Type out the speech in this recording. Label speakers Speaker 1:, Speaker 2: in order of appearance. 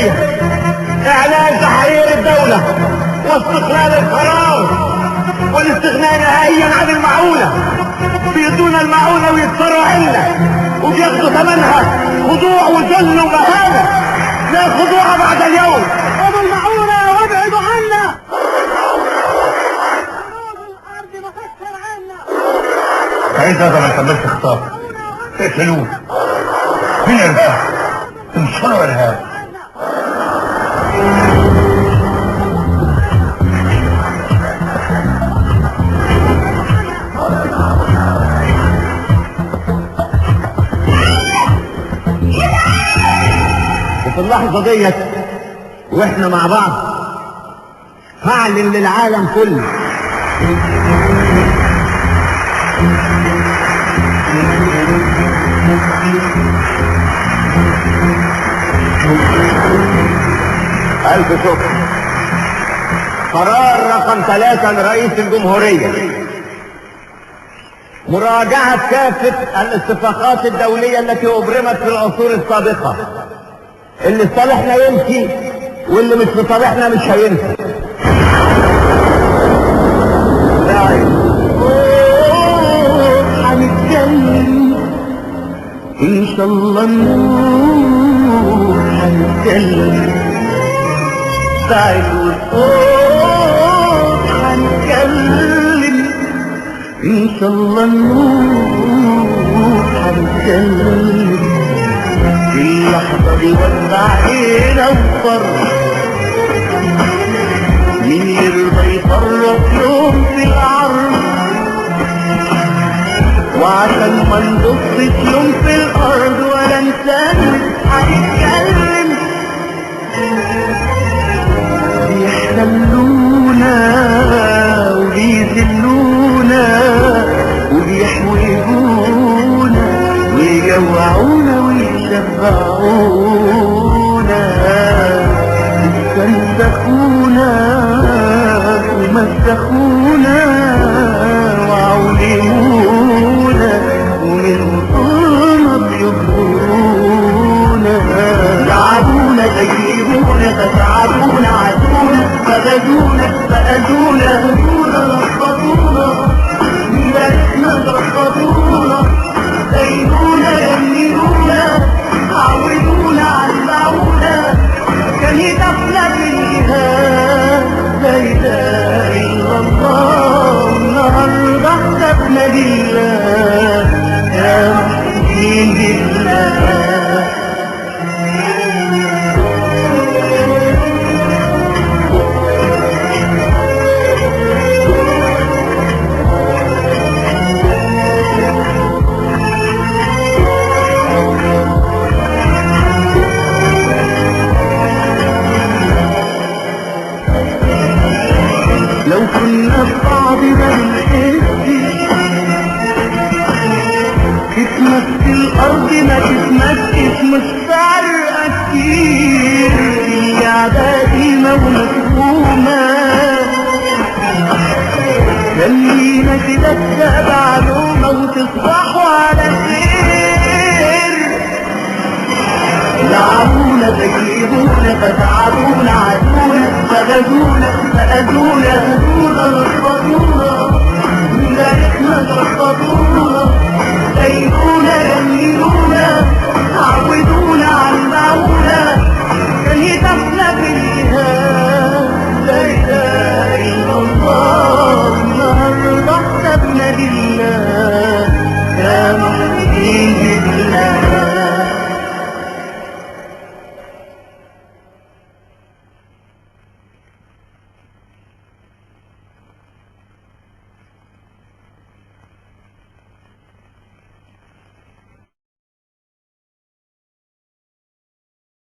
Speaker 1: الجمهورية، اعلان تحرير الدولة واستقلال القرار والاستغناء نهائيا عن المعونة. بيدونا المعونة ويكسروا عنا وبياخدوا ثمنها خضوع وذل ومهانة. لا خضوع بعد اليوم.
Speaker 2: خذوا المعونة وابعدوا عنا. الارض مفكر عنا.
Speaker 3: عايز هذا ما يكملش خطاب اقتلوه. مين ارهاب؟ انصروا ارهاب.
Speaker 1: وفي اللحظة ديت واحنا مع بعض هعلن للعالم كله ألف شكر. قرار رقم 3 لرئيس الجمهورية مراجعة كافة الاتفاقات الدولية التي أبرمت في العصور السابقة. اللي صالحنا يمشي واللي مش في صالحنا مش هيمشي.
Speaker 2: هنتكلم ان شاء الله نروح هنتكلم تعالوا الصوت هنتكلم ان شاء الله نروح هنتكلم في اللحظة دي وسع علينا وفرح. مين يرضى يفرط يوم في العرض وعشان ما نبصش يوم في الارض ولا نسلم هنتكلم. بيحتلونا وبيذلونا وبيحوجونا ويجوعونا ويشبعونا استنسخونا ومسخونا وعلمونا ومن وصولنا بيظهرونا. لعبونا جيبونا فتعبونا عدونا فغدونا فأذونا هدونا رفضونا مباركنا رفضونا زينونا يمنونا عودونا علمونا كان يدفنا بالجهاد لا اله الا الله. النهارده احتفنا بالله يا مسلمين بالله. لو كنا في بعضنا بنحس كتمة في الأرض ما تتمسكش مش فارقة كتير. القعدة قديمة ومفهومة خلينا كده تبقى معلومة وتصبحوا على خير. لعبونا تجيبونا فتعبونا عدونا فغدونا فأذونا هدونا رفضونا مباركنا رفضونا زينونا يمينونا عودونا